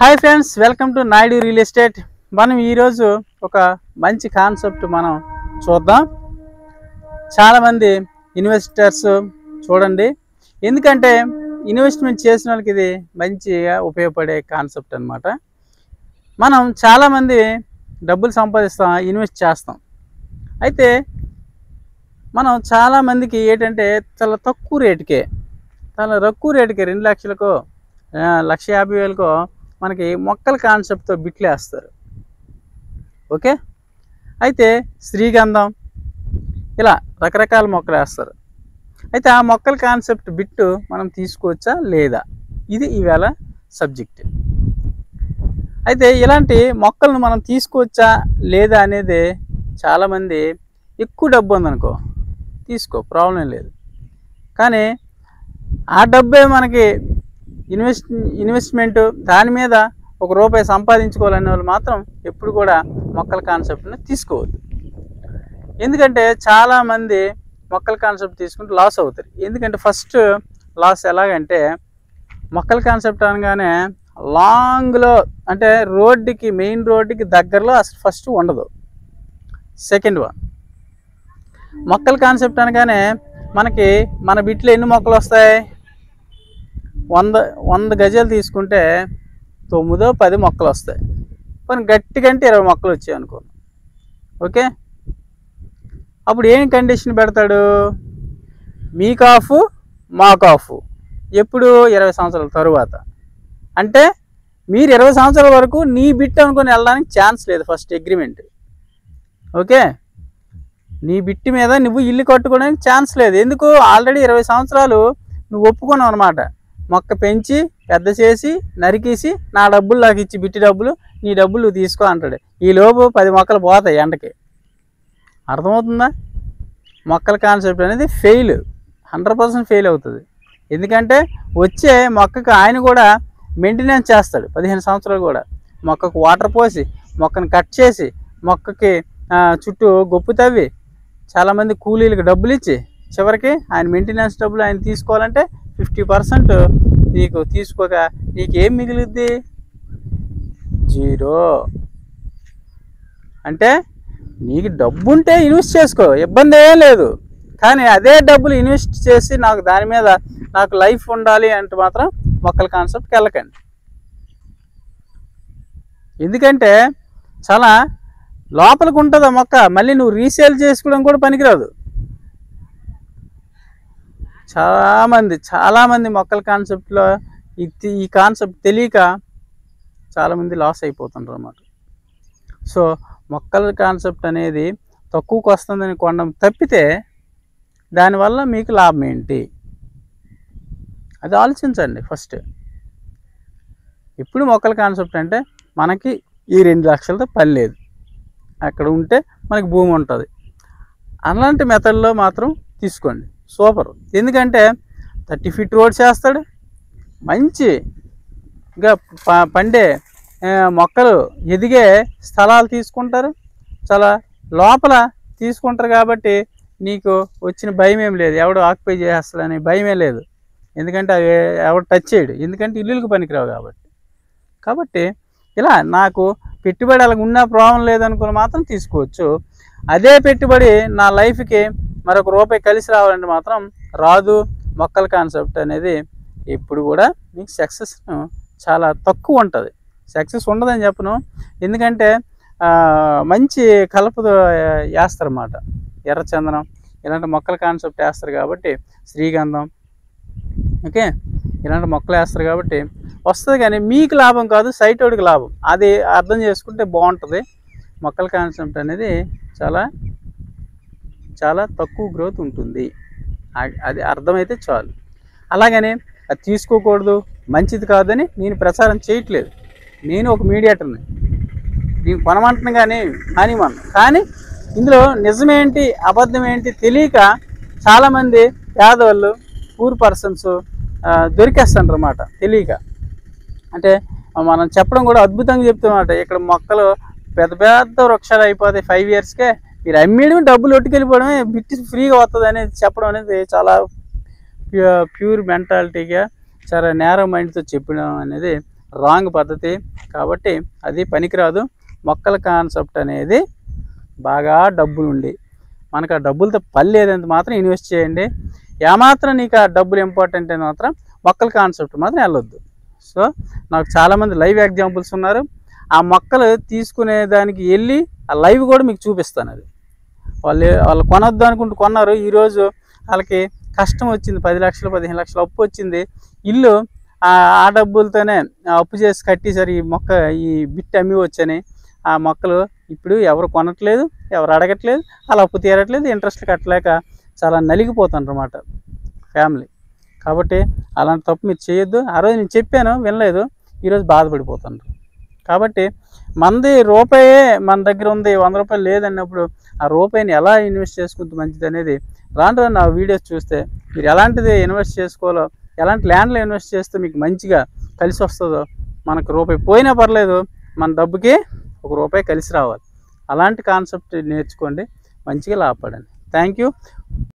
Hi friends, welcome to Naidu real estate. మనం ఈరోజు ఒక మంచి కాన్సెప్ట్ మనం చూద్దాం. చాలామంది ఇన్వెస్టర్స్ చూడండి, ఎందుకంటే ఇన్వెస్ట్మెంట్ చేసిన వాళ్ళకి ఇది మంచిగా ఉపయోగపడే కాన్సెప్ట్ అనమాట. మనం చాలామంది డబ్బులు సంపాదిస్తాం, ఇన్వెస్ట్ చేస్తాం. అయితే మనం చాలామందికి ఏంటంటే చాలా తక్కువ రేటుకే 2 లక్షలకో 1,50,000కో మనకి మొక్కల కాన్సెప్ట్తో బిట్లు వేస్తారు. ఓకే, అయితే శ్రీగంధం ఇలా రకరకాల మొక్కలు వేస్తారు. అయితే ఆ మొక్కల కాన్సెప్ట్ బిట్టు మనం తీసుకోవచ్చా లేదా, ఇది ఈవేళ సబ్జెక్ట్. అయితే ఇలాంటి మొక్కలను మనం తీసుకోవచ్చా లేదా అనేది చాలామంది, ఎక్కువ డబ్బు ఉందనుకో తీసుకో, ప్రాబ్లం లేదు. కానీ ఆ డబ్బే మనకి ఇన్వెస్ట్మెంట్, దాని మీద ₹1 సంపాదించుకోవాలనే వాళ్ళు మాత్రం ఎప్పుడు కూడా మొక్కల కాన్సెప్ట్ని తీసుకోవద్దు. ఎందుకంటే చాలామంది మొక్కల కాన్సెప్ట్ తీసుకుంటే లాస్ అవుతారు. ఎందుకంటే ఫస్ట్ లాస్ ఎలాగంటే, మొక్కల కాన్సెప్ట్ అనగానే లాంగ్లో, అంటే మెయిన్ రోడ్డుకి దగ్గరలో అసలు ఫస్ట్ ఉండదు. సెకండ్ వన్, మొక్కల కాన్సెప్ట్ అనగానే మనకి మన బిట్లో ఎన్ని మొక్కలు వస్తాయి? 100 గజాలు తీసుకుంటే 9-10 మొక్కలు వస్తాయి. కొన్ని గట్టిగంటే 20 మొక్కలు వచ్చాయి అనుకో. ఓకే, అప్పుడు ఏం కండిషన్ పెడతాడు? మీకు ఆఫ్, మాకు ఆఫ్. ఎప్పుడు? 20 సంవత్సరాల తరువాత. అంటే మీరు 20 సంవత్సరాల వరకు నీ బిట్ అనుకొని వెళ్ళడానికి ఛాన్స్ లేదు. First agreement. ఓకే, నీ బిట్టి మీద నువ్వు ఇల్లు కట్టుకోవడానికి ఛాన్స్ లేదు. ఎందుకు? ఆల్రెడీ 20 సంవత్సరాలు నువ్వు ఒప్పుకున్నావు అనమాట. మొక్క పెంచి పెద్ద చేసి నరికేసి నా డబ్బులు నాకు ఇచ్చి, బిట్టి డబ్బులు నీ డబ్బులు నువ్వు తీసుకో అంటాడు. ఈ లోపు 10 మొక్కలు పోతాయి ఎండకి. అర్థమవుతుందా? మొక్కల కాన్సెప్ట్ అనేది 100% ఫెయిల్ అవుతుంది. ఎందుకంటే వచ్చే మొక్కకు ఆయన కూడా మెయింటెనెన్స్ చేస్తాడు 15 సంవత్సరాలు కూడా. మొక్కకు వాటర్ పోసి, మొక్కను కట్ చేసి, మొక్కకి చుట్టూ గొప్పు తవ్వి, చాలామంది కూలీలకు డబ్బులు ఇచ్చి, చివరికి ఆయన మెయింటెనెన్స్ డబ్బులు ఆయన తీసుకోవాలంటే 50% నీకు తీసుకోక నీకేం మిగిలిద్ది? 0. అంటే నీకు డబ్బు ఉంటే ఇన్వెస్ట్ చేసుకో, ఇబ్బంది ఏం లేదు. కానీ అదే డబ్బులు ఇన్వెస్ట్ చేసి దాని మీద నాకు లైఫ్ ఉండాలి అంటే మాత్రం మొక్కల కాన్సెప్ట్కి వెళ్ళకండి. ఎందుకంటే చాలా లోపలికి ఉంటుంది ఆ మొక్క, మళ్ళీ నువ్వు రీసేల్ చేసుకోవడం కూడా పనికిరాదు. చాలామంది మొక్కల కాన్సెప్ట్లో ఈ కాన్సెప్ట్ తెలియక చాలామంది లాస్ అయిపోతుంటారు అన్నమాట. సో మొక్కల కాన్సెప్ట్ అనేది తక్కువకు వస్తుందని కొనడం తప్పితే దానివల్ల మీకు లాభం ఏంటి, అది ఆలోచించండి ఫస్ట్. ఇప్పుడు మొక్కల కాన్సెప్ట్ అంటే మనకి ఈ 2 లక్షలతో పని లేదు, అక్కడ ఉంటే మనకి భూమి ఉంటుంది. అలాంటి మెథడ్లో మాత్రం తీసుకోండి, సూపర్. ఎందుకంటే 30 ఫీట్ రోడ్ చేస్తాడు, మంచిగా పండే మొక్కలు ఎదిగే స్థలాలు తీసుకుంటారు, చాలా లోపల తీసుకుంటారు. కాబట్టి నీకు వచ్చిన భయం ఏం లేదు, ఎవడు ఆక్యుపై చేస్తాడని భయమే లేదు. ఎందుకంటే అవి ఎవడు టచ్ చేయడు, ఎందుకంటే ఇల్లులకు పనికిరావు కాబట్టి ఇలా నాకు పెట్టుబడి అలాగ ఉన్నా ప్రాబ్లం లేదనుకుని మాత్రం తీసుకోవచ్చు. అదే పెట్టుబడి నా లైఫ్కి మరొక ₹1 కలిసి రావాలంటే మాత్రం రాదు. మొక్కల కాన్సెప్ట్ అనేది ఎప్పుడు కూడా మీకు సక్సెస్ చాలా తక్కువ ఉంటుంది. సక్సెస్ ఉండదని చెప్పను, ఎందుకంటే మంచి కలపతో వేస్తారన్నమాట. ఎర్రచందనం ఇలాంటి మొక్కల కాన్సెప్ట్ వేస్తారు కాబట్టి, శ్రీగంధం, ఓకే, ఇలాంటి మొక్కలు వేస్తారు కాబట్టి వస్తుంది. కానీ మీకు లాభం కాదు, సైట్ వాడికి లాభం. అది అర్థం చేసుకుంటే బాగుంటుంది. మొక్కల కాన్సెప్ట్ అనేది చాలా చాలా తక్కువ గ్రోత్ ఉంటుంది, అది అర్థమైతే చాలు. అలాగని అది తీసుకోకూడదు, మంచిది కాదని నేను ప్రచారం చేయట్లేదు. నేను ఒక మీడియేటర్ని, నేను కొనమంటున్నా కానీ ఇందులో నిజమేంటి అబద్ధం ఏంటి తెలియక చాలామంది పేదవాళ్ళు, పూర్ పర్సన్స్ దొరికేస్తుంటారు అన్నమాట తెలియక. అంటే మనం చెప్పడం కూడా అద్భుతంగా చెప్తామన్నమాట. ఇక్కడ మొక్కలు పెద్ద పెద్ద వృక్షాలు అయిపోతాయి 5 ఇయర్స్కే, మీరు అమ్మేయడం డబ్బులు ఒట్టుకెళ్ళిపోవడమే, బిట్టి ఫ్రీగా వస్తుంది అనేది చెప్పడం అనేది చాలా ప్యూర్ మెంటాలిటీగా, చాలా నేరో మైండ్తో చెప్పడం అనేది రాంగ్ పద్ధతి. కాబట్టి అది పనికిరాదు. మొక్కల కాన్సెప్ట్ అనేది బాగా డబ్బులు ఉండి మనకు ఆ డబ్బులతో పని లేదంత మాత్రం ఇన్వెస్ట్ చేయండి. ఏమాత్రం నీకు ఆ డబ్బులు ఇంపార్టెంట్ అని మాత్రం మొక్కల కాన్సెప్ట్ మాత్రం వెళ్ళొద్దు. సో నాకు చాలామంది లైవ్ ఎగ్జాంపుల్స్ ఉన్నారు. ఆ మొక్కలు తీసుకునే దానికి వెళ్ళి ఆ లైవ్ కూడా మీకు చూపిస్తాను. అది వాళ్ళు కొనొద్దు అనుకుంటూ కొన్నారు. ఈరోజు వాళ్ళకి కష్టం వచ్చింది, 10 లక్షలు 15 లక్షలు అప్పు వచ్చింది. ఇల్లు ఆ డబ్బులతోనే అప్పు చేసి కట్టేసారు. ఈ బిట్ అమ్మి వచ్చని ఆ మొక్కలు ఇప్పుడు ఎవరు కొనట్లేదు, ఎవరు అడగట్లేదు, అలా అప్పు తీరట్లేదు, ఇంట్రెస్ట్ కట్టలేక చాలా నలిగిపోతుండ్రు అన్నమాట ఫ్యామిలీ. కాబట్టి అలాంటి తప్పు మీరు చేయొద్దు. ఆ రోజు నేను చెప్పాను, వినలేదు, ఈరోజు బాధపడిపోతుండ్రు. కాబట్టి మనది రూపాయే మన దగ్గర ఉంది, 100 రూపాయలు లేదన్నప్పుడు ఆ రూపాయిని ఎలా ఇన్వెస్ట్ చేసుకుంటే మంచిది అనేది రాను నా వీడియోస్ చూస్తే మీరు ఎలాంటిది ఇన్వెస్ట్ చేసుకోవాలో, ఎలాంటి ల్యాండ్లో ఇన్వెస్ట్ చేస్తే మీకు మంచిగా కలిసి వస్తుందో, మనకు రూపాయి పోయినా పర్లేదు, మన డబ్బుకి 1 రూపాయి కలిసి రావాలి. అలాంటి కాన్సెప్ట్ నేర్చుకోండి, మంచిగా లాభపడండి. Thank you.